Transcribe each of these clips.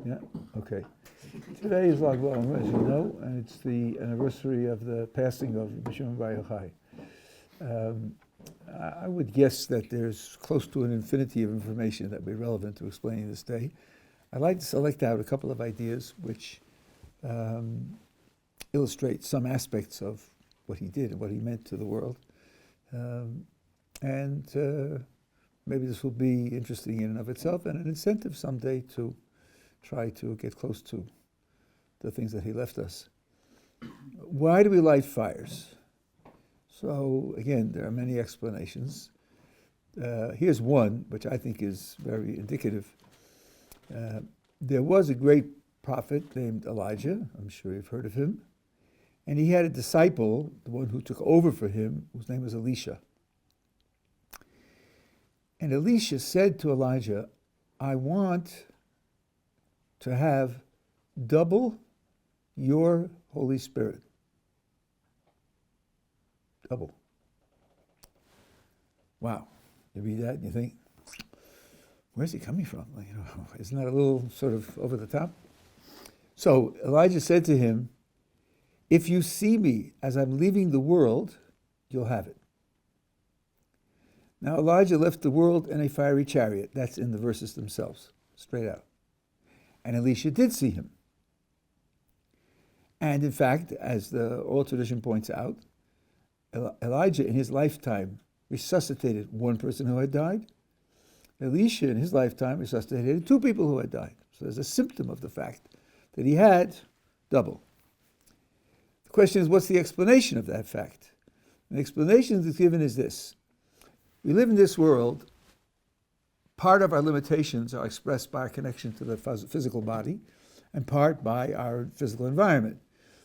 Yeah, okay. Today is Lag BaOmer, as you know, and it's the anniversary of the passing of Rabbi Shimon bar Yochai. I would guess that there's close to an infinity of information that would be relevant to explaining this day. I'd like to select out a couple of ideas which illustrate some aspects of what he did and what he meant to the world. Maybe this will be interesting in and of itself and an incentive someday to try to get close to the things that he left us. Why do we light fires? So again, there are many explanations. Here's one, which I think is very indicative. There was a great prophet named Elijah. I'm sure you've heard of him. And he had a disciple, the one who took over for him, whose name was Elisha. And Elisha said to Elijah, I want to have double your Holy Spirit. Double. Wow. You read that and you think, where's he coming from? Isn't that a little sort of over the top? So Elijah said to him, if you see me as I'm leaving the world, you'll have it. Now Elijah left the world in a fiery chariot. That's in the verses themselves, straight out. And Elisha did see him. And in fact, as the oral tradition points out, Elijah in his lifetime resuscitated one person who had died. Elisha in his lifetime resuscitated two people who had died. So there's a symptom of the fact that he had double. The question is, what's the explanation of that fact? The explanation that's given is this. We live in this world. Part of our limitations are expressed by our connection to the physical body, and part by our physical environment.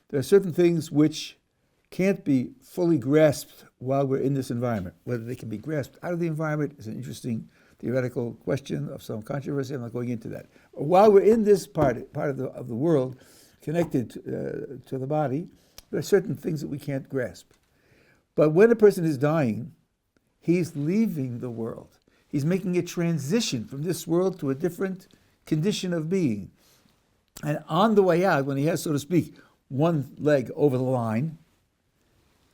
There are certain things which can't be fully grasped while we're in this environment. Whether they can be grasped out of the environment is an interesting theoretical question of some controversy. I'm not going into that. While we're in this part of the world connected to the body, there are certain things that we can't grasp. But when a person is dying, he's leaving the world. He's making a transition from this world to a different condition of being. And on the way out, when he has, so to speak, one leg over the line,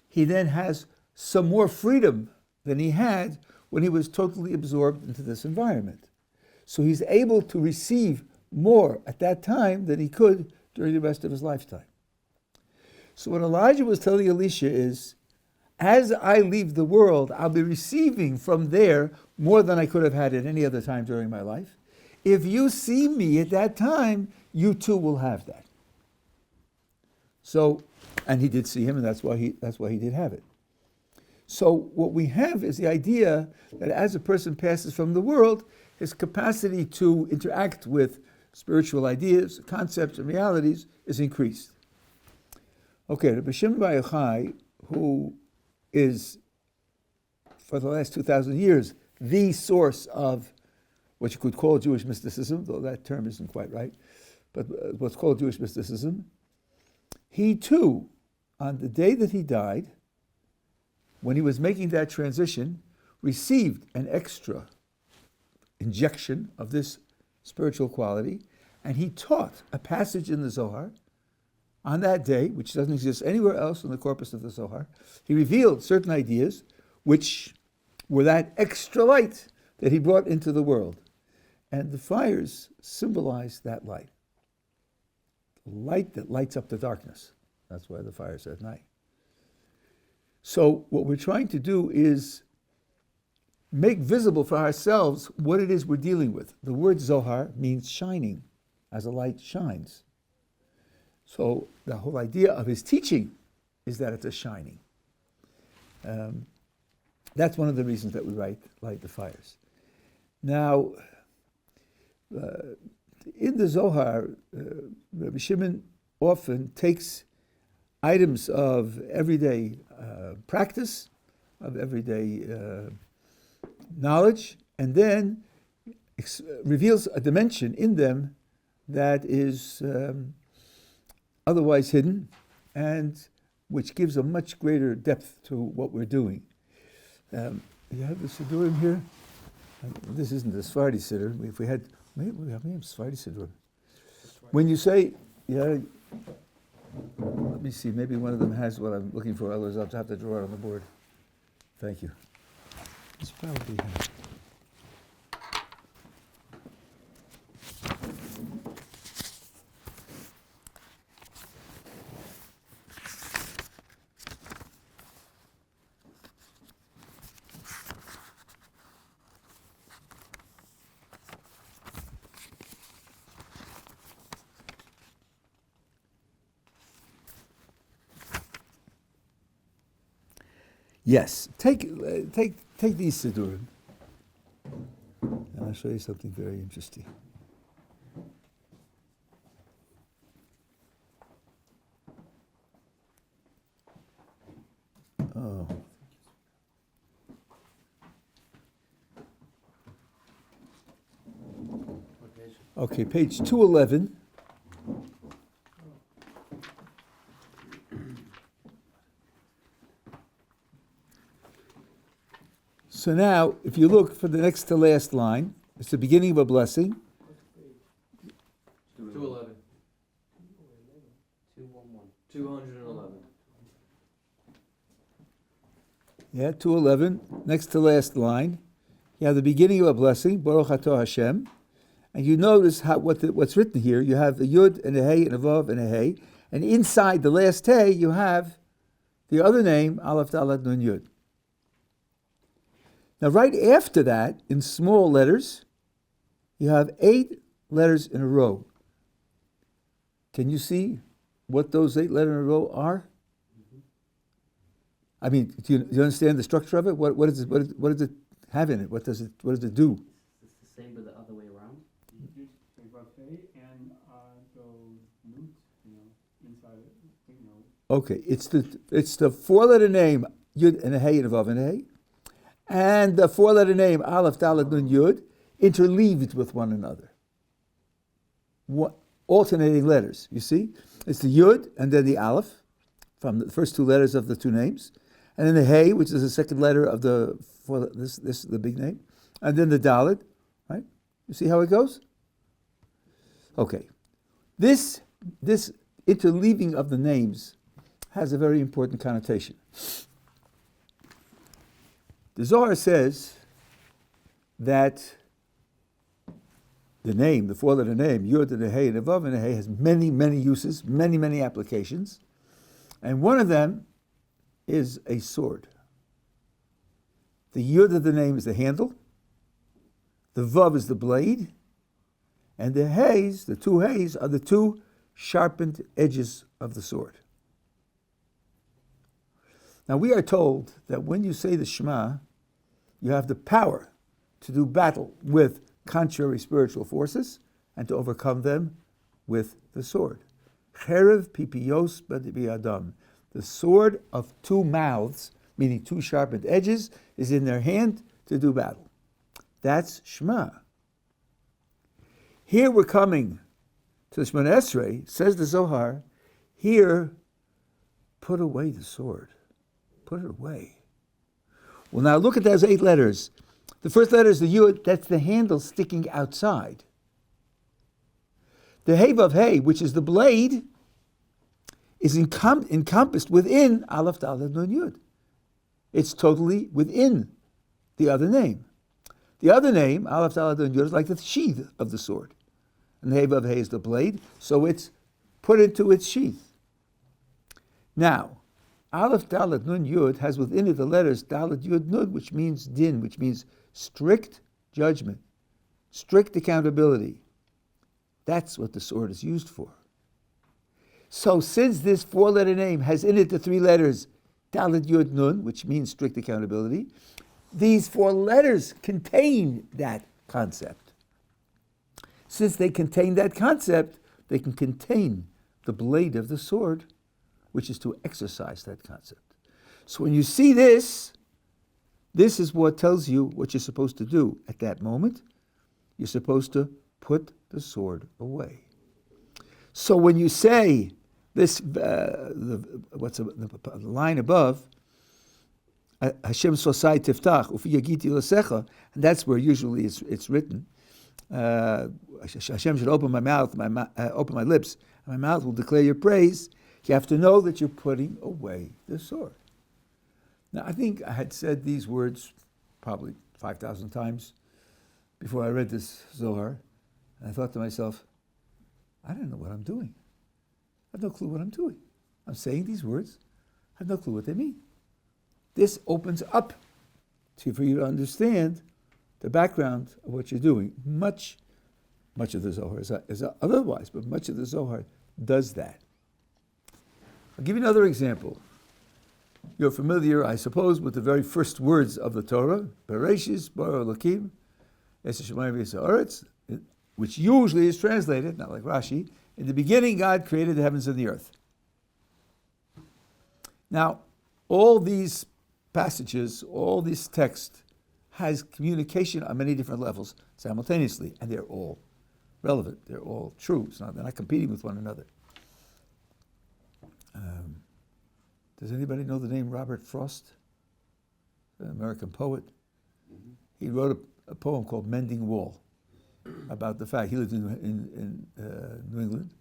he then has some more freedom than he had when he was totally absorbed into this environment. So he's able to receive more at that time than he could during the rest of his lifetime. So what Elijah was telling Elisha is, as I leave the world, I'll be receiving from there more than I could have had at any other time during my life. If you see me at that time, you too will have that. So, and he did see him, and that's why he did have it. So what we have is the idea that as a person passes from the world, his capacity to interact with spiritual ideas, concepts, and realities is increased. Okay, Rabbi Shimon bar Yochai, who is, for the last 2,000 years, the source of what you could call Jewish mysticism, though that term isn't quite right, but what's called Jewish mysticism, he too, on the day that he died, when he was making that transition, received an extra injection of this spiritual quality, and he taught a passage in the Zohar on that day, which doesn't exist anywhere else in the corpus of the Zohar. He revealed certain ideas which were that extra light that he brought into the world. And the fires symbolize that light. The light that lights up the darkness. That's why the fires are at night. So what we're trying to do is make visible for ourselves what it is we're dealing with. The word Zohar means shining, as a light shines. So the whole idea of his teaching is that it's a shining. That's one of the reasons that we light the fires. Now, in the Zohar, Rabbi Shimon often takes items of everyday practice, of everyday knowledge, and then reveals a dimension in them that is otherwise hidden, and which gives a much greater depth to what we're doing. You have the Siddurim here? This isn't the Sephardi Siddur. If we had, maybe we have Sephardi Siddur. When you say, yeah, let me see, maybe one of them has what I'm looking for, otherwise I'll have to draw it on the board. Thank you. It's probably here. Yes, take these Sidurim, and I'll show you something very interesting. Oh. Okay, page 211. So now, if you look for the next to last line, it's the beginning of a blessing. 211. 211. Yeah, 211, next to last line. You have the beginning of a blessing, Baruch Atah Hashem. And you notice what's written here. You have the Yud and a Hey and a Vav and a Hey. And inside the last Hey, you have the other name, Aleph Dalet Nun Yud. Now, right after that, in small letters, you have 8 letters in a row. Can you see what those 8 letters in a row are? Mm-hmm. I mean, do you understand the structure of it? What does it have in it? What does it do? It's the same but the other way around. And inside it, Okay, it's the 4-letter name Yud and a Hey and a Vav and a Hey. And the 4-letter name, Aleph, Dalet, Nun, Yud, interleaved with one another. Alternating letters, you see? It's the Yud and then the Aleph, from the first 2 letters of the 2 names. And then the Hey, which is the second letter of the big name. And then the Dalet, right? You see how it goes? Okay. This interleaving of the names has a very important connotation. The Zohar says that the name, the 4-letter name, Yud and a Hey and a Vav and a Hey, has many, many uses, many, many applications. And one of them is a sword. The Yud of the name is the handle, the Vav is the blade, and the Heys, the 2 Heys, are the 2 sharpened edges of the sword. Now, we are told that when you say the Shema, you have the power to do battle with contrary spiritual forces and to overcome them with the sword. Cherev pipiyos b'adam. The sword of 2 mouths, meaning 2 sharpened edges, is in their hand to do battle. That's Shema. Here we're coming to the Shemona Esrei, says the Zohar, here, put away the sword. Put it away. Well, now look at those 8 letters. The first letter is the Yud, that's the handle sticking outside. The Hey Vav Hey, which is the blade, is encompassed within Aleph Dalet Nun Yud. It's totally within the other name. The other name, Aleph Dalet Nun Yud, is like the sheath of the sword. And the Hey Vav Hey is the blade, so it's put into its sheath. Now, Aleph Dalet Nun Yud has within it the letters Dalet Yud Nun, which means din, which means strict judgment, strict accountability. That's what the sword is used for. So since this 4-letter name has in it the 3 letters Dalet Yud Nun, which means strict accountability, these 4 letters contain that concept. Since they contain that concept, they can contain the blade of the sword, which is to exercise that concept. So when you see this is what tells you what you're supposed to do at that moment. You're supposed to put the sword away. So when you say this, the line above, Hashem sosai tiftach ufi yagiti l'secha, and that's where usually it's written. Hashem should open my mouth, open my lips, and my mouth will declare your praise. You have to know that you're putting away the sword. Now, I think I had said these words probably 5,000 times before I read this Zohar, and I thought to myself, I don't know what I'm doing. I have no clue what I'm doing. I'm saying these words, I have no clue what they mean. This opens up for you to understand the background of what you're doing. Much of the Zohar is otherwise, but much of the Zohar does that. I'll give you another example. You're familiar, I suppose, with the very first words of the Torah, Bereshis, Bara Elokim, Es Hashemayim V'es Haaretz, which usually is translated, not like Rashi, in the beginning God created the heavens and the earth. Now, all these passages, all this text has communication on many different levels simultaneously, and they're all relevant. They're all true. They're not competing with one another. Does anybody know the name Robert Frost? An American poet. He wrote a poem called Mending Wall about the fact he lived in New England,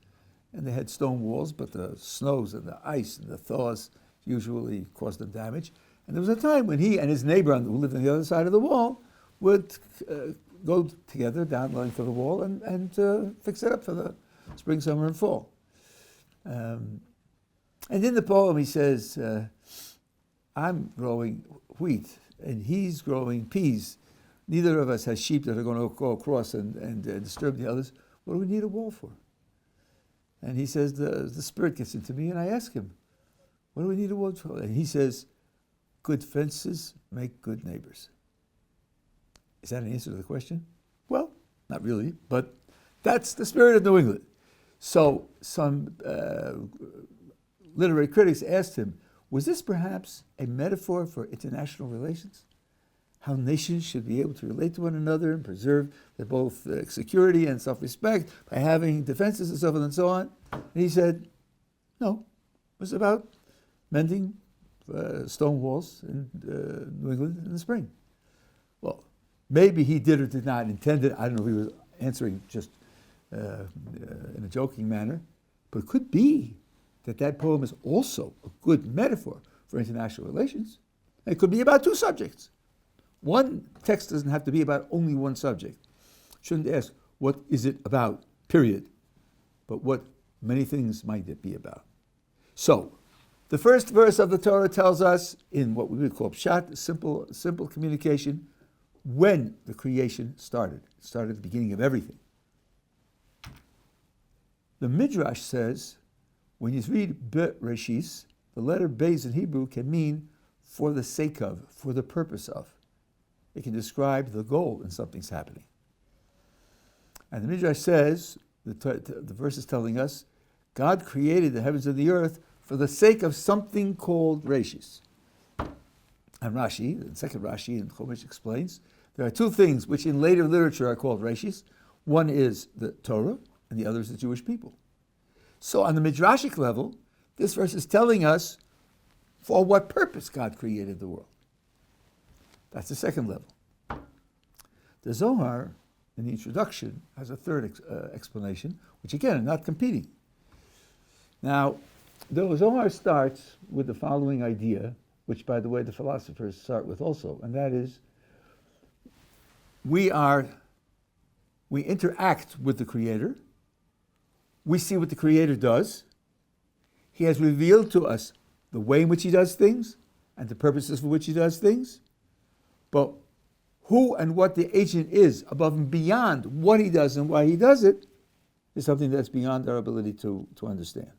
and they had stone walls, but the snows and the ice and the thaws usually caused them damage. And there was a time when he and his neighbor who lived on the other side of the wall would go together down the length of the wall and fix it up for the spring, summer, and fall. And in the poem he says, I'm growing wheat and he's growing peas. Neither of us has sheep that are going to go across and disturb the others. What do we need a wall for? And he says, the Spirit gets into me, and I ask him, what do we need a wall for? And he says, good fences make good neighbors. Is that an answer to the question? Well, not really, but that's the spirit of New England. So some literary critics asked him, was this perhaps a metaphor for international relations? How nations should be able to relate to one another and preserve both security and self-respect by having defenses and so forth and so on? And he said, no, it was about mending stone walls in New England in the spring. Well, maybe he did or did not intend it. I don't know if he was answering just in a joking manner, but it could be that poem is also a good metaphor for international relations. It could be about two subjects. One text doesn't have to be about only one subject. Shouldn't ask, what is it about, period, but what many things might it be about. So, the first verse of the Torah tells us, in what we would call pshat, simple communication, when the creation started. It started at the beginning of everything. The Midrash says, when you read Bereshis, the letter Beis in Hebrew can mean for the sake of, for the purpose of. It can describe the goal in something's happening. And the Midrash says, the verse is telling us, God created the heavens and the earth for the sake of something called Reshis. And Rashi, the second Rashi in Chumash explains, there are two things which in later literature are called Reshis. One is the Torah, and the other is the Jewish people. So on the Midrashic level, this verse is telling us for what purpose God created the world. That's the second level. The Zohar, in the introduction, has a third explanation, which again are not competing. Now, the Zohar starts with the following idea, which, by the way, the philosophers start with also, and that is, we interact with the Creator, we see what the Creator does, He has revealed to us the way in which He does things, and the purposes for which He does things, but who and what the agent is above and beyond what He does and why He does it is something that's beyond our ability to understand.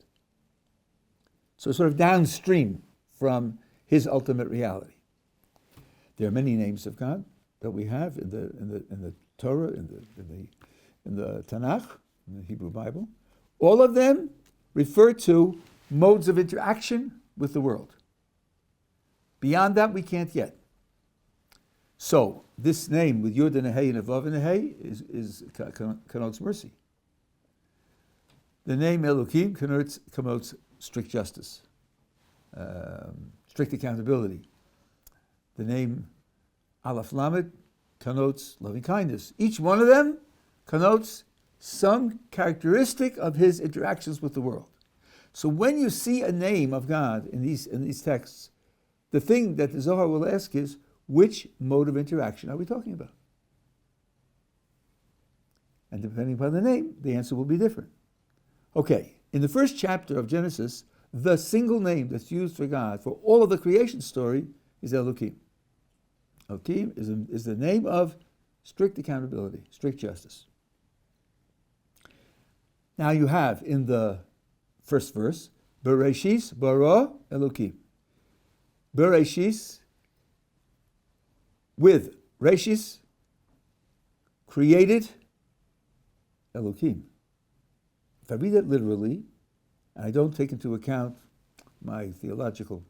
So sort of downstream from His ultimate reality. There are many names of God that we have in the Torah, in the Tanakh, in the Hebrew Bible. All of them refer to modes of interaction with the world. Beyond that, we can't yet. So this name with Yud and a Hey and a Vav and a Hey connotes mercy. The name Elohim connotes strict justice, strict accountability. The name Aleph Lamed connotes loving kindness. Each one of them connotes some characteristic of his interactions with the world. So when you see a name of God in these texts, the thing that the Zohar will ask is, which mode of interaction are we talking about? And depending upon the name, the answer will be different. Okay, in the first chapter of Genesis, the single name that's used for God for all of the creation story is Elohim. Elohim is the name of strict accountability, strict justice. Now you have in the first verse, Bereshis bara Elohim. Bereshis, with Reshis, created Elohim. If I read it literally, and I don't take into account my theological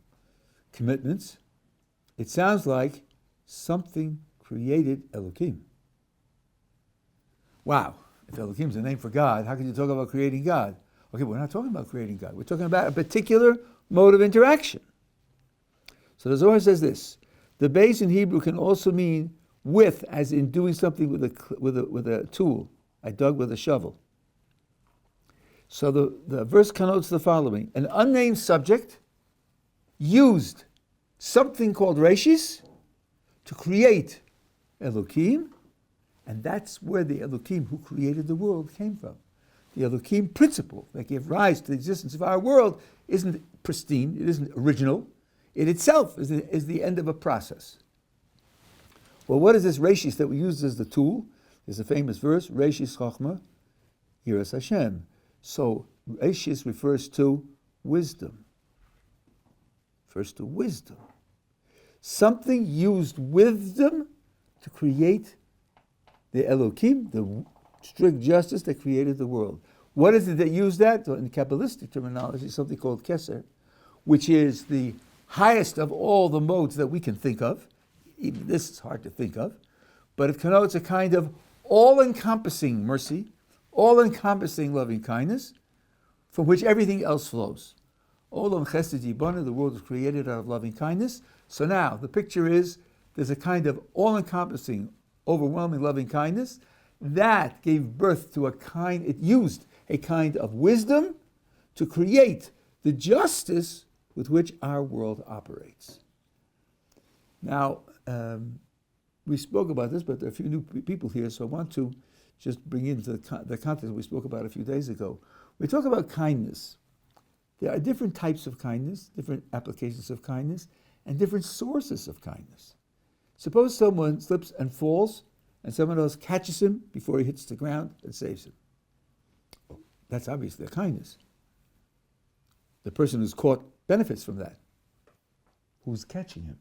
commitments, it sounds like something created Elohim. Wow, if Elohim is a name for God, how can you talk about creating God? Okay, we're not talking about creating God. We're talking about a particular mode of interaction. So the Zohar says this: the base in Hebrew can also mean with, as in doing something with a tool. I dug with a shovel. So the verse connotes the following: an unnamed subject used something called Reshis to create Elohim, and that's where the Elohim who created the world came from. The Elohim principle that gave rise to the existence of our world isn't pristine, it isn't original. It itself is the end of a process. Well, what is this Reshis that we use as the tool? There's a famous verse, Reshis Chochma, Yiras Hashem. So Reshis refers to wisdom. Refers to wisdom. Something used wisdom to create the Elohim, the strict justice that created the world. What is it that used that? In Kabbalistic terminology, something called Keser, which is the highest of all the modes that we can think of. Even this is hard to think of, but it connotes a kind of all-encompassing mercy, all-encompassing loving kindness, from which everything else flows. Olam Chesed Yibana, the world was created out of loving kindness. So now the picture is there's a kind of all-encompassing, overwhelming loving kindness that gave birth to it used a kind of wisdom to create the justice with which our world operates. Now, we spoke about this, but there are a few new people here, so I want to just bring into the context we spoke about a few days ago. We talk about kindness. There are different types of kindness, different applications of kindness, and different sources of kindness. Suppose someone slips and falls, and someone else catches him before he hits the ground and saves him. That's obviously a kindness. The person who's caught benefits from that. Who's catching him?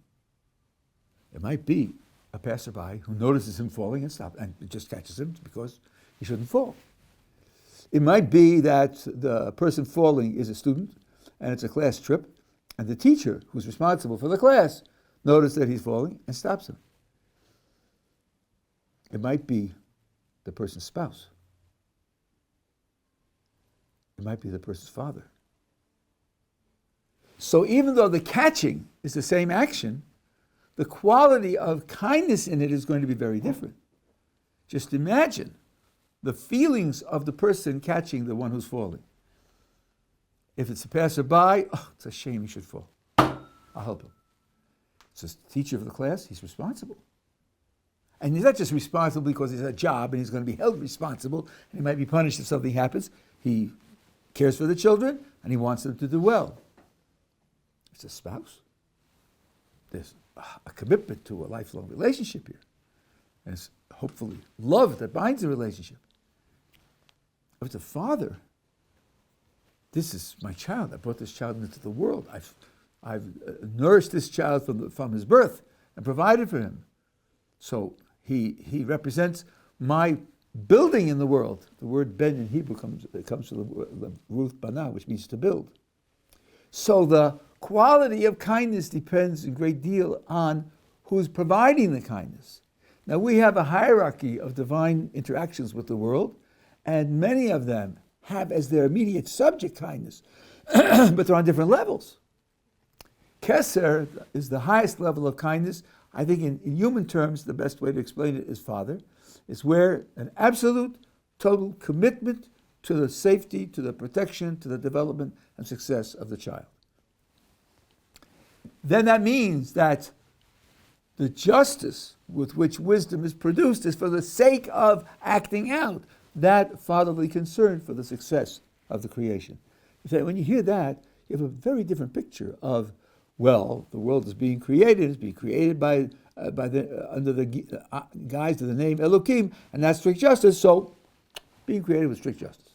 It might be a passerby who notices him falling and stops and just catches him because he shouldn't fall. It might be that the person falling is a student and it's a class trip, and the teacher who's responsible for the class notices that he's falling and stops him. It might be the person's spouse. It might be the person's father. So even though the catching is the same action, the quality of kindness in it is going to be very different. Just imagine the feelings of the person catching the one who's falling. If it's a passerby, it's a shame he should fall. I'll help him. It's the teacher of the class, he's responsible. And he's not just responsible because he's a job and he's going to be held responsible and he might be punished if something happens. He cares for the children and he wants them to do well. It's a spouse. There's a commitment to a lifelong relationship here. And it's hopefully love that binds the relationship. If it's a father, this is my child. I brought this child into the world. I've nourished this child from his birth and provided for him. So he represents my building in the world. The word ben in Hebrew comes from the root bana, which means to build. So the quality of kindness depends a great deal on who's providing the kindness. Now we have a hierarchy of divine interactions with the world, and many of them have as their immediate subject kindness, but they're on different levels. Keser is the highest level of kindness. I think in human terms, the best way to explain it is father. It's where an absolute total commitment to the safety, to the protection, to the development and success of the child. Then that means that the justice with which wisdom is produced is for the sake of acting out that fatherly concern for the success of the creation. So when you hear that, you have a very different picture of, well, the world is being created by under the guise of the name Elohim, and that's strict justice. So, being created with strict justice.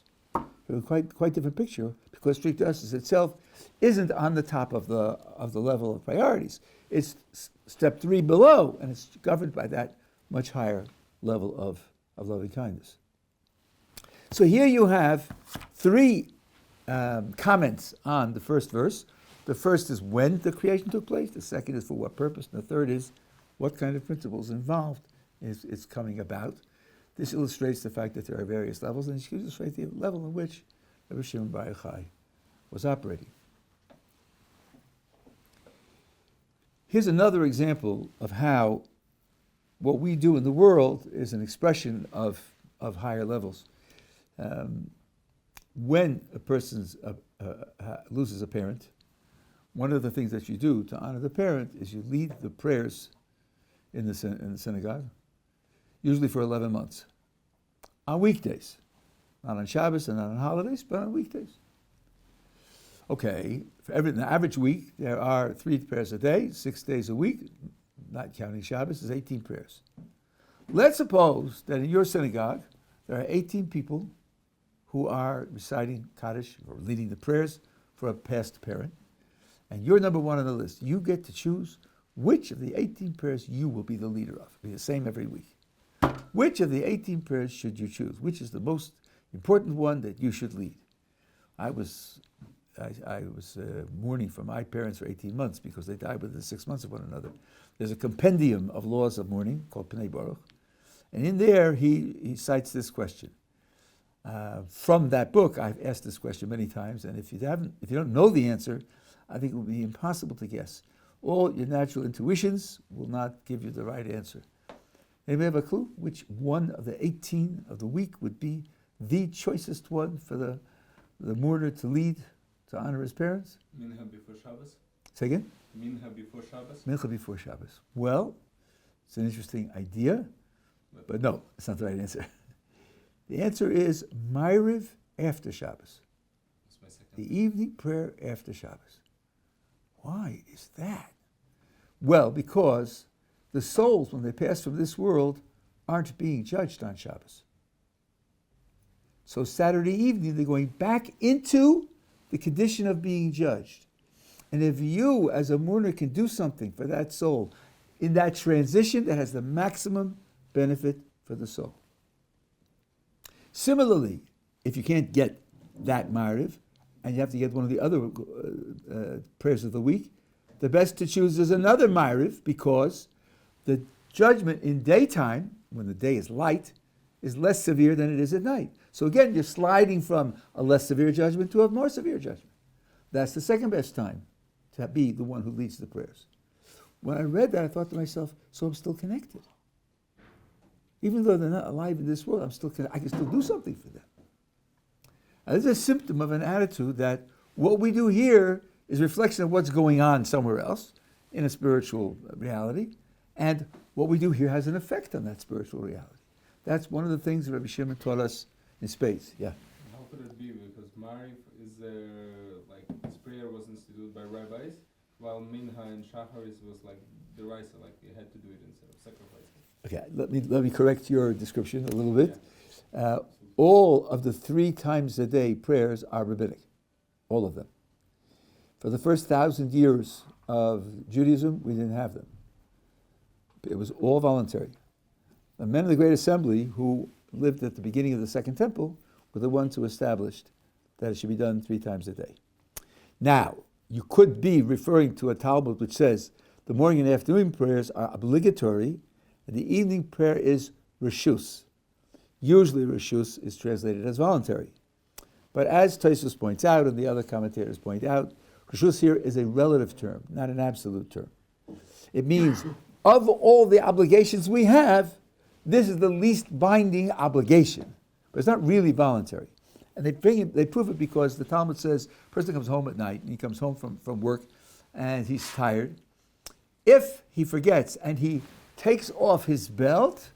So quite different picture, because strict justice itself isn't on the top of the level of priorities. It's step 3 below, and it's governed by that much higher level of loving kindness. So here you have 3 comments on the first verse. The first is when the creation took place. The second is for what purpose. And the third is what kind of principles involved is coming about. This illustrates the fact that there are various levels, and it illustrates the level in which Rabbi Shimon bar Yochai was operating. Here's another example of how what we do in the world is an expression of higher levels. When a person loses a parent, one of the things that you do to honor the parent is you lead the prayers in the synagogue, usually for 11 months, on weekdays. Not on Shabbos and not on holidays, but on weekdays. Okay, in the average week, there are 3 prayers a day, 6 days a week, not counting Shabbos, is 18 prayers. Let's suppose that in your synagogue, there are 18 people who are reciting Kaddish or leading the prayers for a past parent, and you're number 1 on the list. You get to choose which of the 18 prayers you will be the leader of. It'll be the same every week. Which of the 18 prayers should you choose? Which is the most important one that you should lead? I was mourning for my parents for 18 months because they died within 6 months of one another. There's a compendium of laws of mourning called Pnei Baruch, and in there he cites this question. From that book, I've asked this question many times, and if you don't know the answer, I think it will be impossible to guess. All your natural intuitions will not give you the right answer. Anybody have a clue which one of the 18 of the week would be the choicest one for the mourner to lead to honor his parents? Mincha before Shabbos. Say again? Mincha before Shabbos. Mincha before Shabbos. Well, it's an interesting idea, but no, it's not the right answer. The answer is Ma'ariv after Shabbos. That's my second. The evening prayer after Shabbos. Why is that? Well, because the souls, when they pass from this world, aren't being judged on Shabbos. So Saturday evening, they're going back into the condition of being judged. And if you, as a mourner, can do something for that soul in that transition, that has the maximum benefit for the soul. Similarly, if you can't get that Ma'ariv, and you have to get one of the other prayers of the week, the best to choose is another Ma'ariv, because the judgment in daytime, when the day is light, is less severe than it is at night. So again, you're sliding from a less severe judgment to a more severe judgment. That's the second best time to be the one who leads the prayers. When I read that, I thought to myself, so I'm still connected. Even though they're not alive in this world, I can still do something for them. Now, this is a symptom of an attitude that what we do here is a reflection of what's going on somewhere else in a spiritual reality, and what we do here has an effect on that spiritual reality. That's one of the things that Rabbi Shimon taught us in space. Yeah. How could it be? Because Ma'ariv is like this prayer was instituted by rabbis, while Mincha and Shacharis was like the Raisa, like you had to do it instead of sacrificing. Okay, let me correct your description a little bit. All of the 3 times a day prayers are rabbinic, all of them. For the first 1,000 years of Judaism, we didn't have them. It was all voluntary. The men of the Great Assembly, who lived at the beginning of the Second Temple, were the ones who established that it should be done 3 times a day. Now, you could be referring to a Talmud which says the morning and afternoon prayers are obligatory, and the evening prayer is reshus. Usually reshus is translated as voluntary. But as Tosfos points out, and the other commentators point out, reshus here is a relative term, not an absolute term. It means, of all the obligations we have, this is the least binding obligation. but it's not really voluntary. And they prove it because the Talmud says, a person comes home at night, and he comes home from work, and he's tired. If he forgets and he takes off his belt,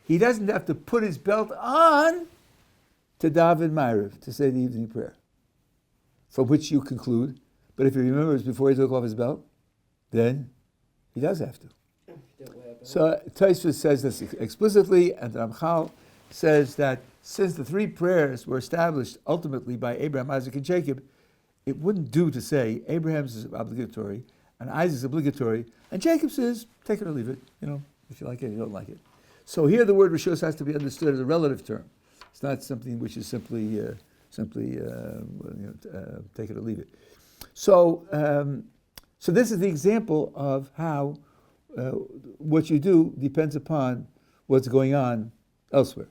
he doesn't have to put his belt on to daven Ma'ariv, to say the evening prayer. From which you conclude, but if he remembers before he took off his belt, then he does have to. So Tosfos says this explicitly, and Ramchal says that since the three prayers were established ultimately by Abraham, Isaac, and Jacob, it wouldn't do to say Abraham's is obligatory, and Isaac's obligatory, and Jacob's is take it or leave it. If you like it, you don't like it. So here the word Rishus has to be understood as a relative term. It's not something which is simply take it or leave it. So this is the example of how what you do depends upon what's going on elsewhere.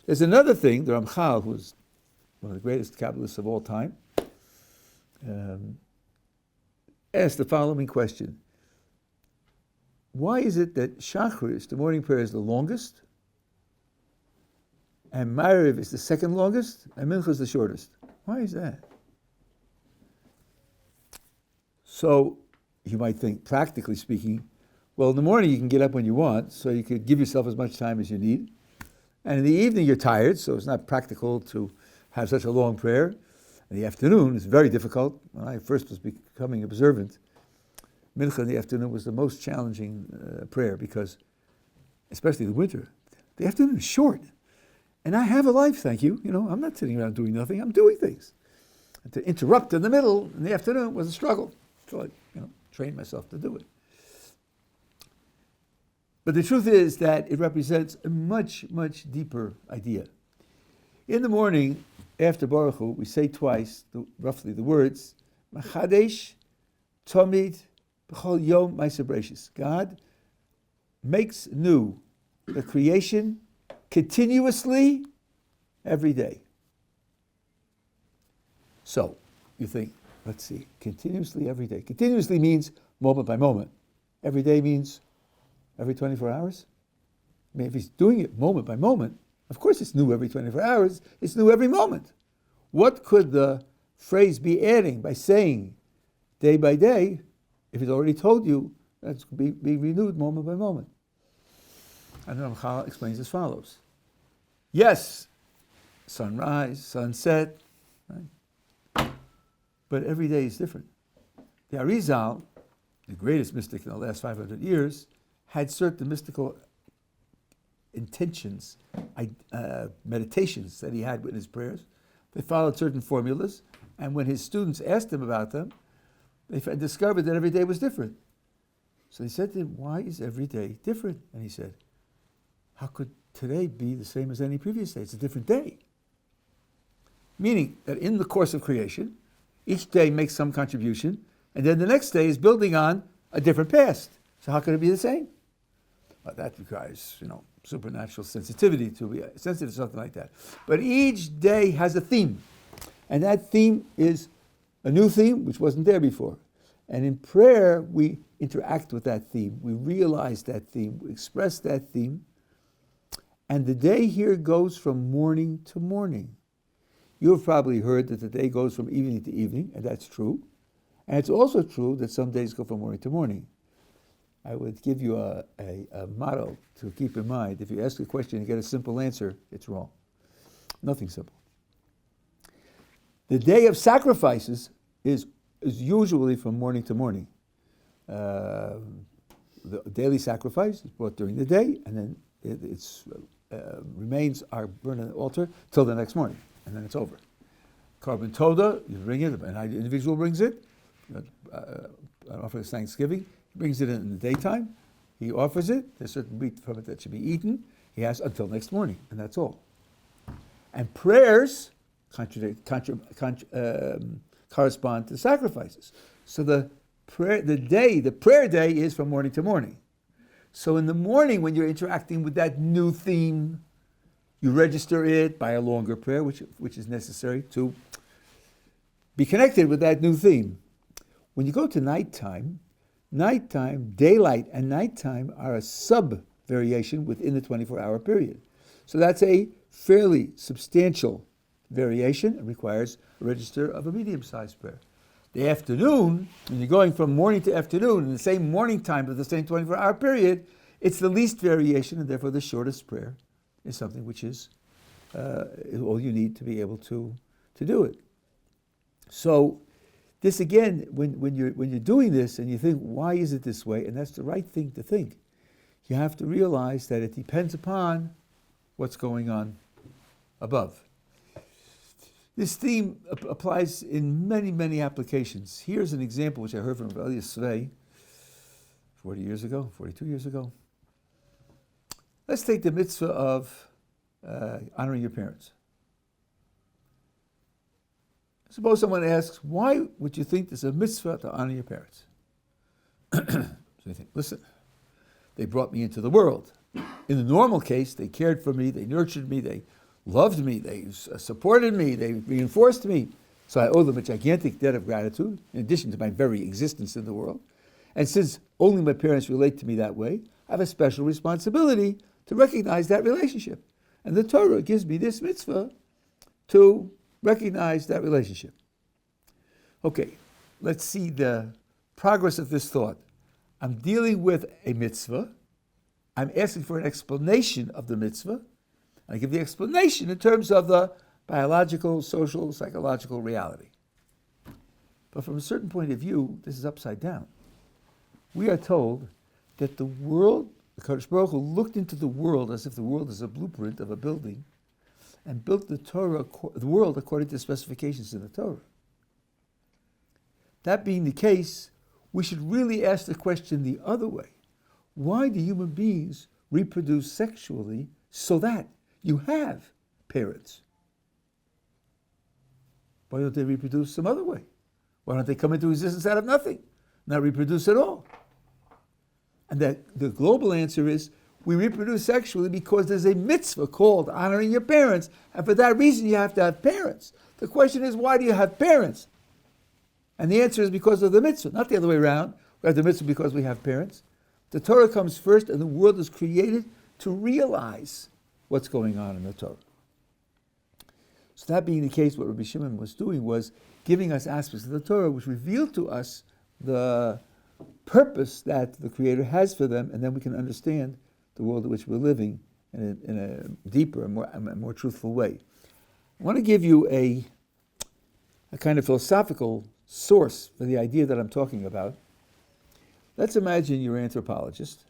There's another thing, the Ramchal, who's one of the greatest Kabbalists of all time, asked the following question. Why is it that Shacharis, the morning prayer, is the longest, and Ma'ariv is the second longest, and Mincha is the shortest? Why is that? So you might think, practically speaking, well, in the morning you can get up when you want, so you could give yourself as much time as you need. And in the evening you're tired, so it's not practical to have such a long prayer. In the afternoon it's very difficult. When I first was becoming observant, Mincha in the afternoon was the most challenging prayer because, especially the winter, the afternoon is short. And I have a life, thank you. I'm not sitting around doing nothing, I'm doing things. And to interrupt in the middle, in the afternoon, was a struggle. So I trained myself to do it. But the truth is that it represents a much, much deeper idea. In the morning, after Baruch Hu, we say twice, roughly the words, Machadesh, Tomid, B'chol Yom Ma'aser Bereishis. God makes new the creation continuously every day. So, you think, let's see, continuously every day. Continuously means moment by moment. Every day means every 24 hours. I mean, if he's doing it moment by moment, of course it's new every 24 hours, it's new every moment. What could the phrase be adding by saying day by day, if he's already told you that's be renewed moment by moment? And Ramchal explains as follows. Yes, sunrise, sunset, right? But every day is different. The Arizal, the greatest mystic in the last 500 years, had certain mystical intentions, meditations that he had with his prayers. They followed certain formulas, and when his students asked him about them, they discovered that every day was different. So they said to him, why is every day different? And he said, how could today be the same as any previous day? It's a different day. Meaning that in the course of creation, each day makes some contribution, and then the next day is building on a different past. So how could it be the same? Well, that requires, supernatural sensitivity to be sensitive to something like that. But each day has a theme, and that theme is a new theme which wasn't there before. And in prayer, we interact with that theme, we realize that theme, we express that theme, and the day here goes from morning to morning. You have probably heard that the day goes from evening to evening, and that's true. And it's also true that some days go from morning to morning. I would give you a motto to keep in mind. If you ask a question and get a simple answer, it's wrong. Nothing simple. The day of sacrifices is usually from morning to morning. The daily sacrifice is brought during the day, and then its remains are burned on the altar till the next morning, and then it's over. Carbon Toda, you bring it, an individual brings it, offers Thanksgiving. He brings it in the daytime. He offers it. There's certain meat from it that should be eaten. He has until next morning, and that's all. And prayers correspond to sacrifices. So the prayer day is from morning to morning. So in the morning, when you're interacting with that new theme, you register it by a longer prayer, which is necessary to be connected with that new theme. When you go to nighttime, daylight and nighttime are a sub-variation within the 24-hour period. So that's a fairly substantial variation, it requires a register of a medium-sized prayer. The afternoon, when you're going from morning to afternoon in the same morning time of the same 24-hour period, it's the least variation, and therefore the shortest prayer is something which is all you need to be able to do it. So this again, when you're doing this and you think, why is it this way? And that's the right thing to think. You have to realize that it depends upon what's going on above. This theme applies in many, many applications. Here's an example which I heard from Rabbi Yochai 42 years ago. Let's take the mitzvah of honoring your parents. Suppose someone asks, why would you think there's a mitzvah to honor your parents? So you think, listen, they brought me into the world. In the normal case, they cared for me, they nurtured me, they loved me, they supported me, they reinforced me. So I owe them a gigantic debt of gratitude, in addition to my very existence in the world. And since only my parents relate to me that way, I have a special responsibility to recognize that relationship. And the Torah gives me this mitzvah to recognize that relationship. Okay, let's see the progress of this thought. I'm dealing with a mitzvah. I'm asking for an explanation of the mitzvah. I give the explanation in terms of the biological, social, psychological reality. But from a certain point of view, this is upside down. We are told that the world, the Kadosh Baruch Hu looked into the world as if the world is a blueprint of a building and built the world according to the specifications in the Torah. That being the case, we should really ask the question the other way. Why do human beings reproduce sexually so that you have parents? Why don't they reproduce some other way? Why don't they come into existence out of nothing, not reproduce at all? And that the global answer is, we reproduce sexually because there's a mitzvah called honoring your parents, and for that reason you have to have parents. The question is, why do you have parents? And the answer is because of the mitzvah, not the other way around. We have the mitzvah because we have parents. The Torah comes first, and the world is created to realize what's going on in the Torah. So that being the case, what Rabbi Shimon was doing was giving us aspects of the Torah which revealed to us the purpose that the Creator has for them, and then we can understand the world in which we're living in a deeper and more truthful way. I want to give you a kind of philosophical source for the idea that I'm talking about. Let's imagine you're an anthropologist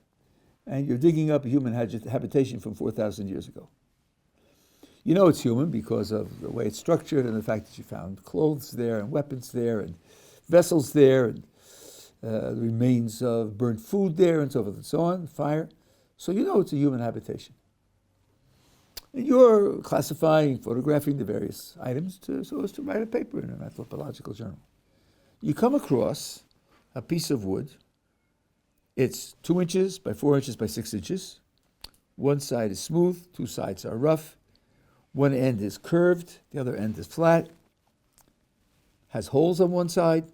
and you're digging up a human habitation from 4,000 years ago. You know it's human because of the way it's structured and the fact that you found clothes there and weapons there and vessels there and the remains of burnt food there and so forth and so on, fire. So you know it's a human habitation. And you're classifying, photographing the various items so as to write a paper in an anthropological journal. You come across a piece of wood. It's 2 inches by 4 inches by 6 inches. One side is smooth, two sides are rough. One end is curved, the other end is flat. Has holes on one side.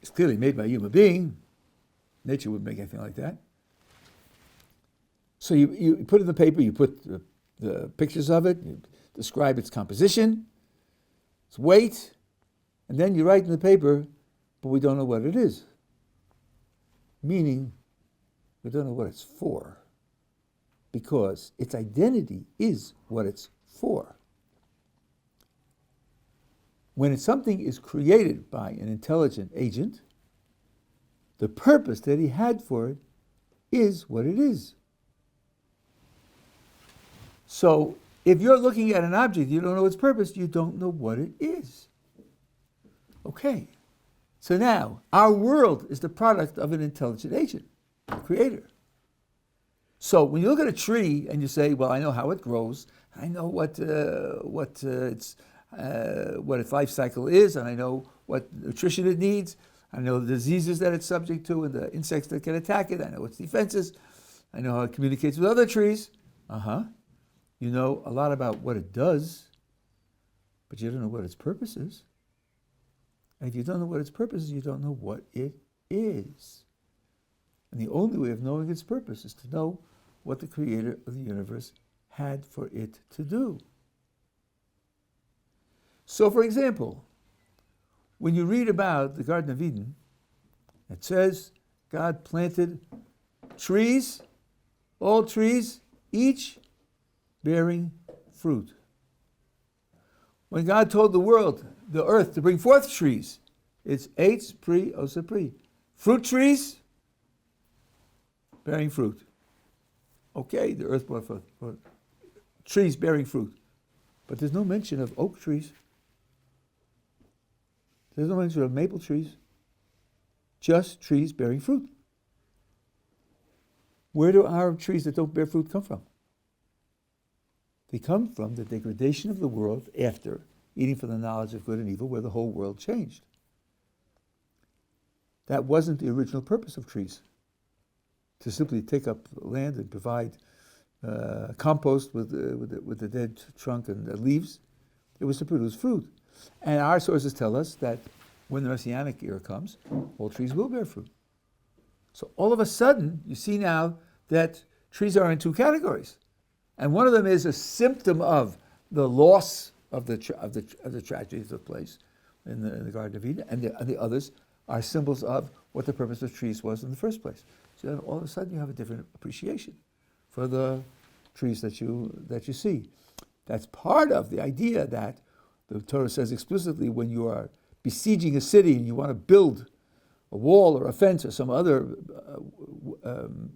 It's clearly made by a human being. Nature wouldn't make anything like that. So you put it in the paper, you put the pictures of it, you describe its composition, its weight, and then you write in the paper, but we don't know what it is. Meaning, we don't know what it's for. Because its identity is what it's for. When something is created by an intelligent agent, the purpose that he had for it is what it is. So, if you're looking at an object, you don't know its purpose, you don't know what it is. Okay. So now, our world is the product of an intelligent agent, a creator. So when you look at a tree and you say, well, I know how it grows, I know what its life cycle is, and I know what nutrition it needs, I know the diseases that it's subject to and the insects that can attack it, I know its defenses, I know how it communicates with other trees. You know a lot about what it does, but you don't know what its purpose is. And if you don't know what its purpose is, you don't know what it is. And the only way of knowing its purpose is to know what the creator of the universe had for it to do. So, for example, when you read about the Garden of Eden, it says God planted trees, all trees, each bearing fruit. When God told the world, the earth, to bring forth trees, it's eitz pri osa pri. Fruit trees bearing fruit. Okay, the earth brought forth trees bearing fruit. But there's no mention of oak trees. There's no mention of maple trees. Just trees bearing fruit. Where do our trees that don't bear fruit come from? They come from the degradation of the world after eating from the knowledge of good and evil, where the whole world changed. That wasn't the original purpose of trees, to simply take up land and provide compost with the dead trunk and the leaves. It was to produce fruit. And our sources tell us that when the Messianic era comes, all trees will bear fruit. So all of a sudden, you see now that trees are in two categories. And one of them is a symptom of the loss of the tragedy that took place in the Garden of Eden, and the others are symbols of what the purpose of trees was in the first place. So then all of a sudden you have a different appreciation for the trees that you see. That's part of the idea that the Torah says explicitly when you are besieging a city and you want to build a wall or a fence or some other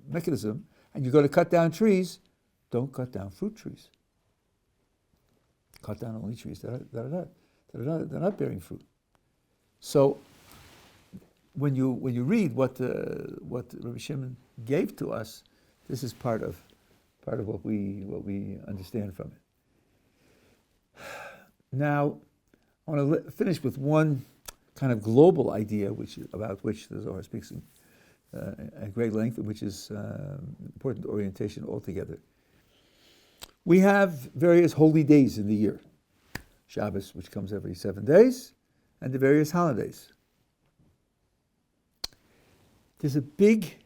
mechanism, and you're going to cut down trees, don't cut down fruit trees. Cut down only trees that are not bearing fruit. So when you read what Rabbi Shimon gave to us, this is part of what we understand from it. Now, I want to finish with one kind of global idea, about which the Zohar speaks at great length, and which is important orientation altogether. We have various holy days in the year. Shabbos, which comes every 7 days, and the various holidays. There's a big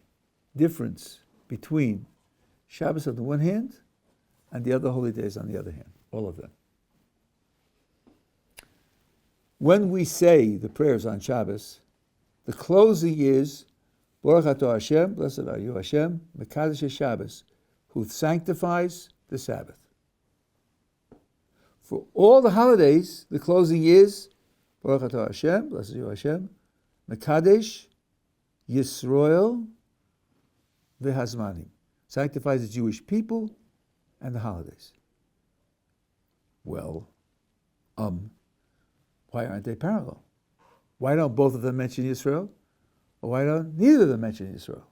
difference between Shabbos on the one hand and the other holy days on the other hand, all of them. When we say the prayers on Shabbos, the closing is Baruch atah Hashem, blessed are you Hashem, Mekadesh Shabbos, who sanctifies the Sabbath. For all the holidays, the closing is Baruch atah Hashem, blessed are you Hashem, Mekadesh Yisroel v'Hazmanim, sanctifies the Jewish people and the holidays. Well, why aren't they parallel? Why don't both of them mention Yisrael? Or why don't neither of them mention Yisrael?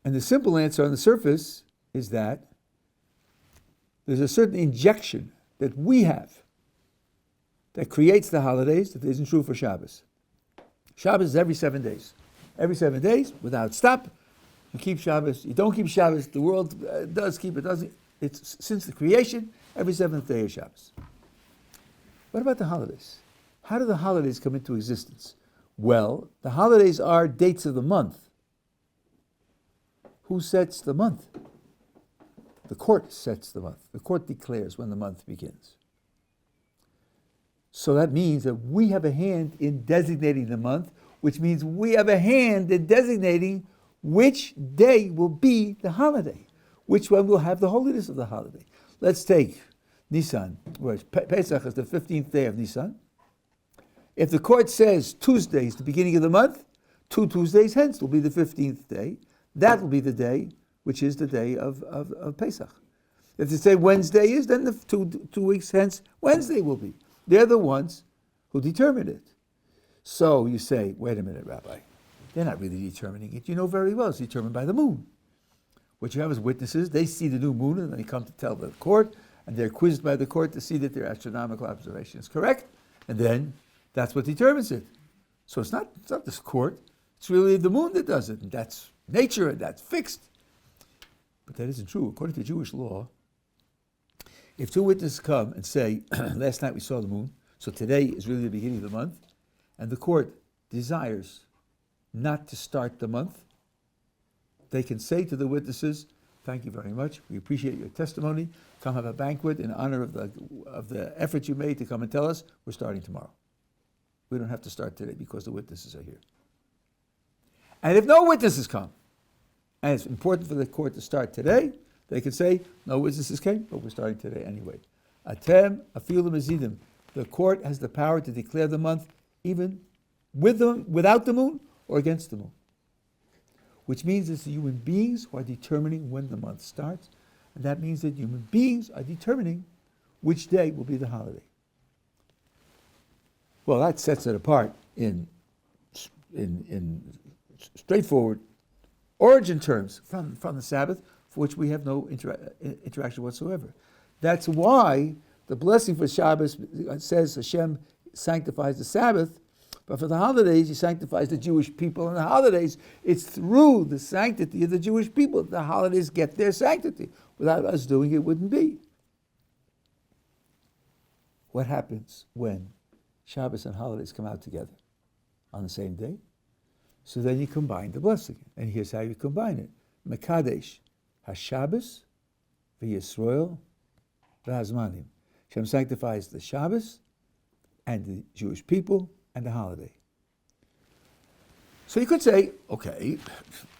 And the simple answer on the surface is that there's a certain injection that we have that creates the holidays that isn't true for Shabbos. Shabbos is every 7 days. Every 7 days, without stop. You keep Shabbos, you don't keep Shabbos, the world does keep it, doesn't. It's since the creation, every 7th day is Shabbos. What about the holidays? How do the holidays come into existence? Well, the holidays are dates of the month. Who sets the month? The court sets the month. The court declares when the month begins. So that means that we have a hand in designating the month, which means we have a hand in designating which day will be the holiday, which one will have the holiness of the holiday. Let's take Nisan, where Pesach is the 15th day of Nisan. If the court says Tuesday is the beginning of the month, 2 Tuesdays hence will be the 15th day. That will be the day, which is the day of Pesach. If they say Wednesday is, then the 2 weeks hence, Wednesday will be. They're the ones who determine it. So you say, wait a minute, Rabbi. They're not really determining it. You know very well it's determined by the moon. What you have is witnesses. They see the new moon and they come to tell the court, and they're quizzed by the court to see that their astronomical observation is correct. And then that's what determines it. So it's not this court. It's really the moon that does it. And that's nature, and that's fixed. But that isn't true. According to Jewish law, if 2 witnesses come and say, last night we saw the moon, so today is really the beginning of the month, and the court desires not to start the month, they can say to the witnesses, thank you very much, we appreciate your testimony, come have a banquet in honor of the effort you made to come and tell us, we're starting tomorrow. We don't have to start today because the witnesses are here. And if no witnesses come, and it's important for the court to start today, they can say, no witnesses came, but we're starting today anyway. Atem afilu mezidim. The court has the power to declare the month even with them, without the moon, or against the moon. Which means it's the human beings who are determining when the month starts, and that means that human beings are determining which day will be the holiday. Well, that sets it apart in straightforward origin terms from the Sabbath, for which we have no interaction whatsoever. That's why the blessing for Shabbos says Hashem sanctifies the Sabbath, but for the holidays, he sanctifies the Jewish people. And the holidays, it's through the sanctity of the Jewish people that the holidays get their sanctity. Without us doing it, it wouldn't be. What happens when Shabbos and holidays come out together on the same day? So then you combine the blessing. And here's how you combine it. Mekadesh HaShabbos v'Yisroel v'Hazmanim. Hashem sanctifies the Shabbos and the Jewish people and the holiday. So you could say, okay,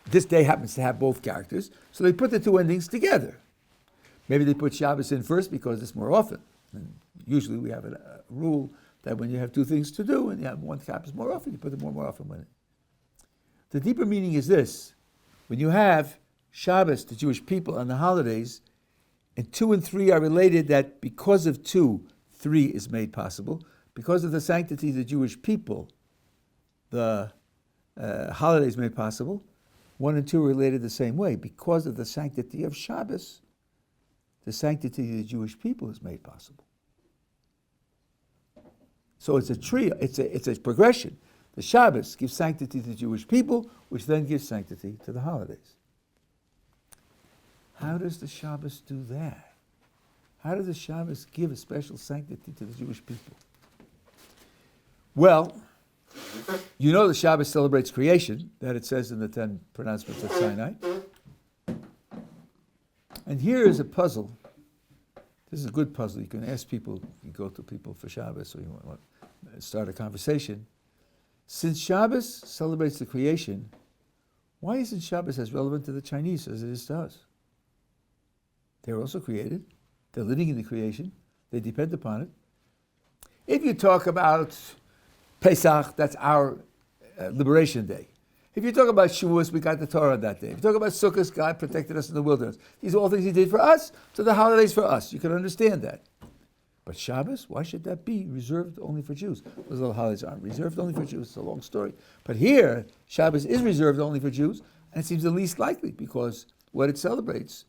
this day happens to have both characters, so they put the two endings together. Maybe they put Shabbos in first because it's more often. And usually we have a rule that when you have two things to do and you have one that happens more often, you put it more often with it. The deeper meaning is this. When you have Shabbos, the Jewish people, and the holidays, and 2 and 3 are related that because of 2, 3 is made possible. Because of the sanctity of the Jewish people, the holidays made possible. 1 and 2 are related the same way. Because of the sanctity of Shabbos, the sanctity of the Jewish people is made possible. So it's a trio, it's a progression. The Shabbos gives sanctity to the Jewish people, which then gives sanctity to the holidays. How does the Shabbos do that? How does the Shabbos give a special sanctity to the Jewish people? Well, you know the Shabbos celebrates creation, that it says in the 10 pronouncements of Sinai. And here is a puzzle. This is a good puzzle. You can ask people, you go to people for Shabbos, or you want to start a conversation. Since Shabbos celebrates the creation, why isn't Shabbos as relevant to the Chinese as it is to us? They're also created. They're living in the creation. They depend upon it. If you talk about Pesach, that's our liberation day. If you talk about Shavuos, we got the Torah on that day. If you talk about Sukkot, God protected us in the wilderness. These are all things he did for us, so the holidays for us. You can understand that. But Shabbos, why should that be reserved only for Jews? Those little holidays aren't reserved only for Jews. It's a long story. But here, Shabbos is reserved only for Jews, and it seems the least likely because what it celebrates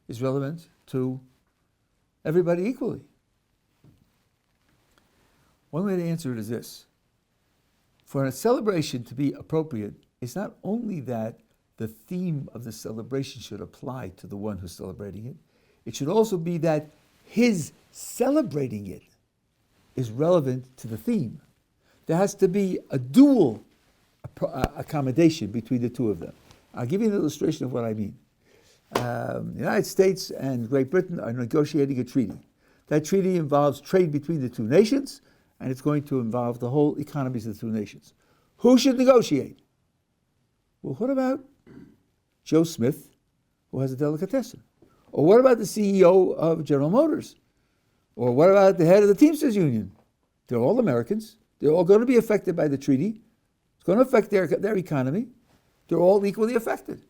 is relevant to everybody equally. One way to answer it is this. For a celebration to be appropriate, it's not only that the theme of the celebration should apply to the one who's celebrating it, it should also be that his celebrating it is relevant to the theme. There has to be a dual accommodation between the two of them. I'll give you an illustration of what I mean. The United States and Great Britain are negotiating a treaty. That treaty involves trade between the two nations, and it's going to involve the whole economies of the two nations. Who should negotiate? Well, what about Joe Smith, who has a delicatessen? Or what about the CEO of General Motors? Or what about the head of the Teamsters Union? They're all Americans. They're all going to be affected by the treaty. It's going to affect their economy. They're all equally affected.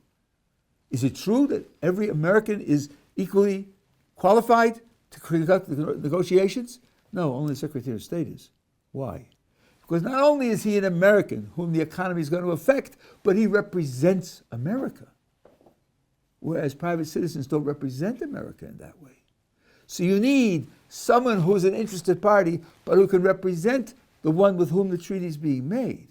Is it true that every American is equally qualified to conduct the negotiations? No, only the Secretary of State is. Why? Because not only is he an American whom the economy is going to affect, but he represents America. Whereas private citizens don't represent America in that way. So you need someone who's an interested party, but who can represent the one with whom the treaty is being made.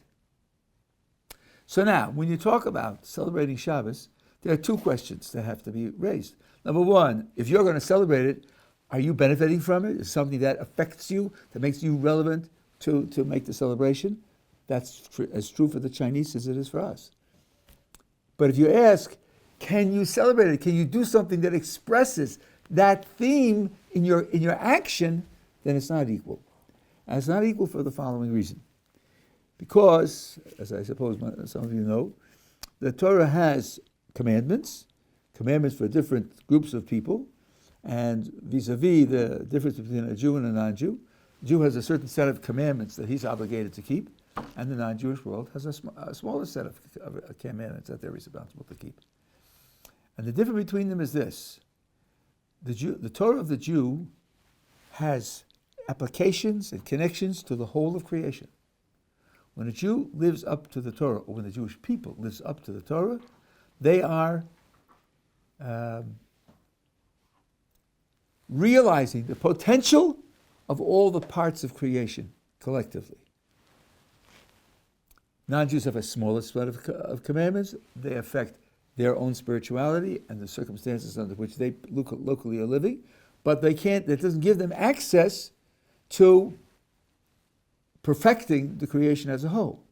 So now, when you talk about celebrating Shabbos, there are two questions that have to be raised. Number one, if you're going to celebrate it, are you benefiting from it? Is it something that affects you, that makes you relevant to make the celebration? That's as true for the Chinese as it is for us. But if you ask, can you celebrate it? Can you do something that expresses that theme in your action? Then it's not equal. And it's not equal for the following reason. Because, as I suppose some of you know, the Torah has commandments for different groups of people, and vis-a-vis the difference between a Jew and a non-Jew. A Jew has a certain set of commandments that he's obligated to keep, and the non-Jewish world has a smaller set of commandments that they're responsible to keep. And the difference between them is this. The Torah of the Jew has applications and connections to the whole of creation. When a Jew lives up to the Torah, or when the Jewish people lives up to the Torah, they are realizing the potential of all the parts of creation collectively. Non-Jews have a smaller set of commandments. They affect their own spirituality and the circumstances under which they locally are living, but that doesn't give them access to perfecting the creation as a whole.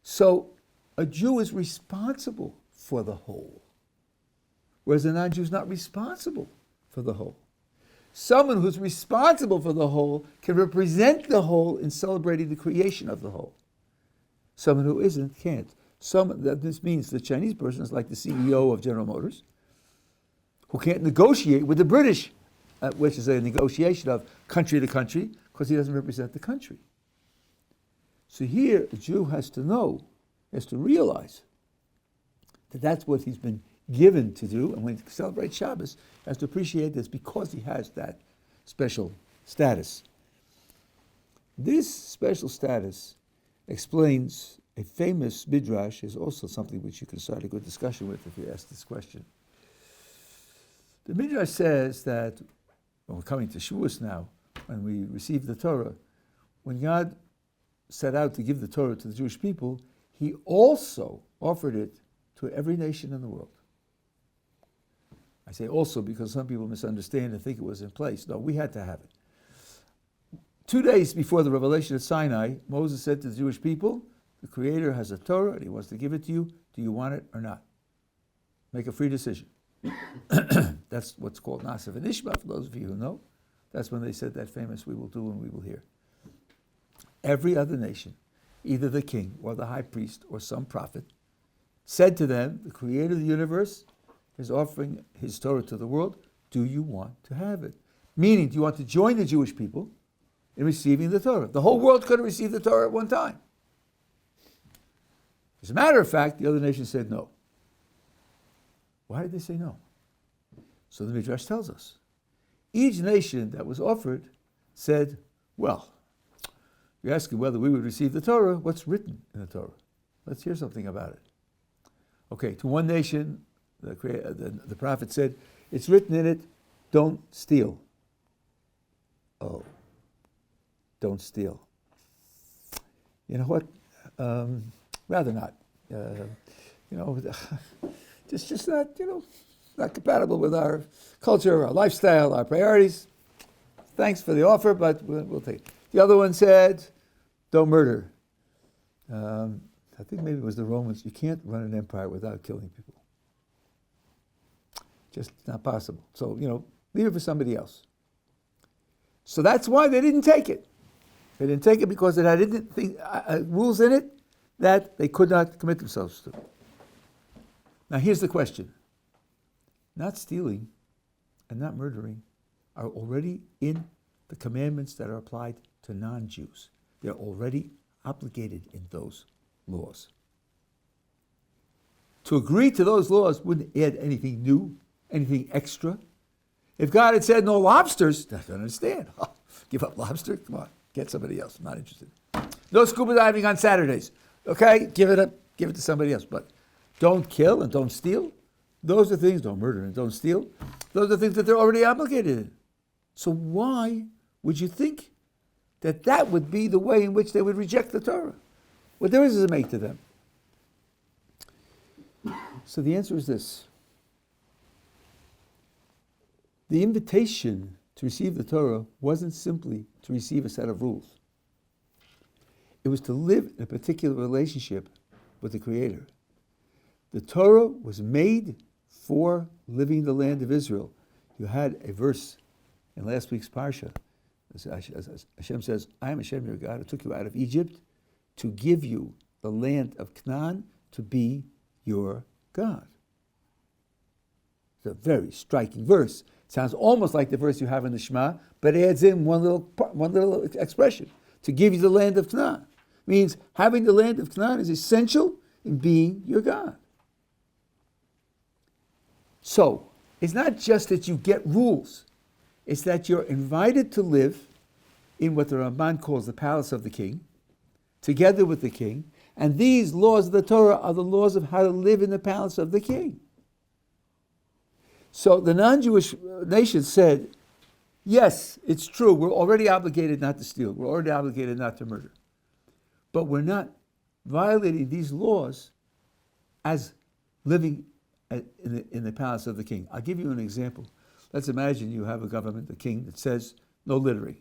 So a Jew is responsible for the whole, whereas a non-Jew is not responsible for the whole. Someone who's responsible for the whole can represent the whole in celebrating the creation of the whole. Someone who isn't can't. This means the Chinese person is like the CEO of General Motors, who can't negotiate with the British, which is a negotiation of country to country, because he doesn't represent the country. So here, a Jew has to know, has to realize that that's what he's been given to do, and when he celebrates Shabbos, he has to appreciate this because he has that special status. This special status explains a famous midrash, is also something which you can start a good discussion with if you ask this question. The midrash says that, well, we're coming to Shavuos now, when we receive the Torah, when God set out to give the Torah to the Jewish people, he also offered it to every nation in the world. I say also because some people misunderstand and think it was in place. No, we had to have it. 2 days before the revelation at Sinai, Moses said to the Jewish people, the Creator has a Torah and he wants to give it to you. Do you want it or not? Make a free decision. That's what's called Nasav and Ishma, for those of you who know. That's when they said that famous, we will do and we will hear. Every other nation, either the king or the high priest or some prophet, said to them, the Creator of the universe is offering his Torah to the world. Do you want to have it? Meaning, do you want to join the Jewish people in receiving the Torah? The whole world could have received the Torah at one time. As a matter of fact, the other nations said no. Why did they say no? So the Midrash tells us. Each nation that was offered said, well, you're asking whether we would receive the Torah. What's written in the Torah? Let's hear something about it. Okay, to one nation, the prophet said, it's written in it, don't steal. Oh, don't steal. You know what? Rather not. Just not, not compatible with our culture, our lifestyle, our priorities. Thanks for the offer, but we'll take it. The other one said, don't murder. I think maybe it was the Romans. You can't run an empire without killing people. Just not possible. So, leave it for somebody else. So that's why they didn't take it. They didn't take it because it had rules in it that they could not commit themselves to. Now here's the question. Not stealing and not murdering are already in the commandments that are applied to non-Jews. They're already obligated in those laws. To agree to those laws wouldn't add anything new, anything extra. If God had said no lobsters, I don't understand. Oh, give up lobster? Come on, get somebody else. I'm not interested. No scuba diving on Saturdays. Okay, give it up. Give it to somebody else. But don't kill and don't steal. Those are things, don't murder and don't steal. Those are things that they're already obligated in. So why would you think that would be the way in which they would reject the Torah? What difference does it make to them? So the answer is this. The invitation to receive the Torah wasn't simply to receive a set of rules. It was to live in a particular relationship with the Creator. The Torah was made for living in the land of Israel. You had a verse in last week's Parsha. Hashem says, I am Hashem your God who took you out of Egypt to give you the land of Canaan to be your God. It's a very striking verse. It sounds almost like the verse you have in the Shema, but it adds in one little expression. To give you the land of Canaan. Means having the land of Canaan is essential in being your God. So, it's not just that you get rules. It's that you're invited to live in what the Ramban calls the palace of the king, together with the king, and these laws of the Torah are the laws of how to live in the palace of the king. So the non-Jewish nation said, yes, it's true, we're already obligated not to steal, we're already obligated not to murder, but we're not violating these laws as living in the palace of the king. I'll give you an example. Let's imagine you have a government, the king, that says no littering.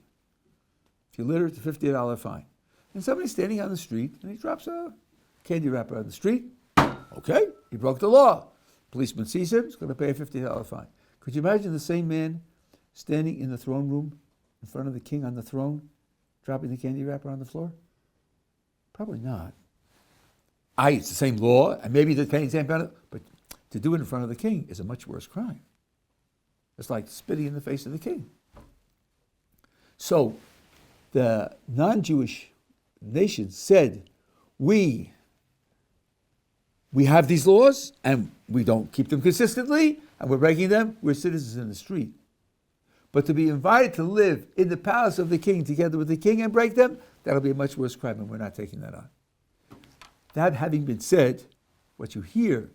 If you litter, it's a $50 fine. And somebody's standing on the street and he drops a candy wrapper on the street. Okay, he broke the law. Policeman sees him, he's going to pay a $50 fine. Could you imagine the same man standing in the throne room in front of the king on the throne, dropping the candy wrapper on the floor? Probably not. It's the same law, and maybe the same penalty, but to do it in front of the king is a much worse crime. It's like spitting in the face of the king. So the non-Jewish nation said, we have these laws and we don't keep them consistently and we're breaking them, we're citizens in the street. But to be invited to live in the palace of the king together with the king and break them, that'll be a much worse crime and we're not taking that on. That having been said, what you hear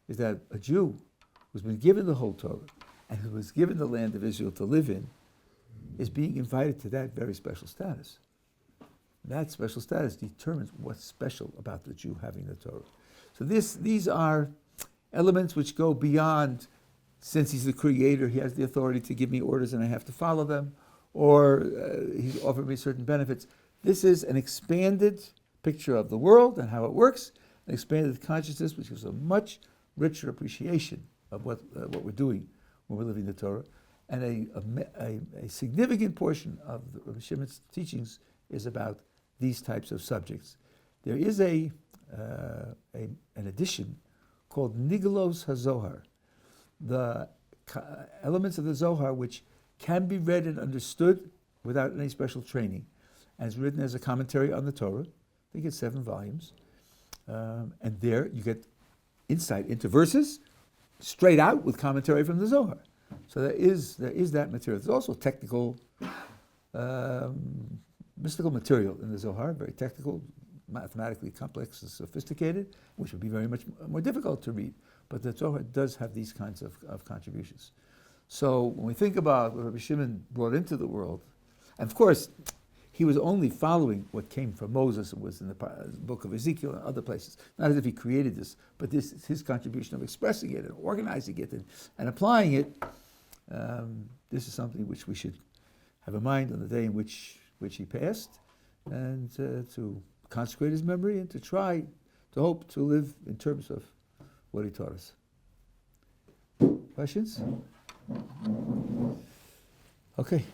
is that a Jew who's been given the whole Torah and who was given the land of Israel to live in is being invited to that very special status. That special status determines what's special about the Jew having the Torah. So these are elements which go beyond, since he's the creator, he has the authority to give me orders and I have to follow them, or he offered me certain benefits. This is an expanded picture of the world and how it works, an expanded consciousness which gives a much richer appreciation of what we're doing when we're living the Torah. And a significant portion of the Rabbi Shimon's teachings is about these types of subjects. There is an edition called Nigelos HaZohar, the elements of the Zohar which can be read and understood without any special training, and is written as a commentary on the Torah. I think it's 7 volumes. And there you get insight into verses straight out with commentary from the Zohar. So there is that material. There's also technical, mystical material in the Zohar, very technical, mathematically complex and sophisticated, which would be very much more difficult to read. But the Zohar does have these kinds of contributions. So when we think about what Rabbi Shimon brought into the world, and of course, he was only following what came from Moses and was in the book of Ezekiel and other places. Not as if he created this, but this is his contribution of expressing it and organizing it and applying it. This is something which we should have in mind on the day in which he passed, and to consecrate his memory and to try to hope to live in terms of what he taught us. Questions? Okay.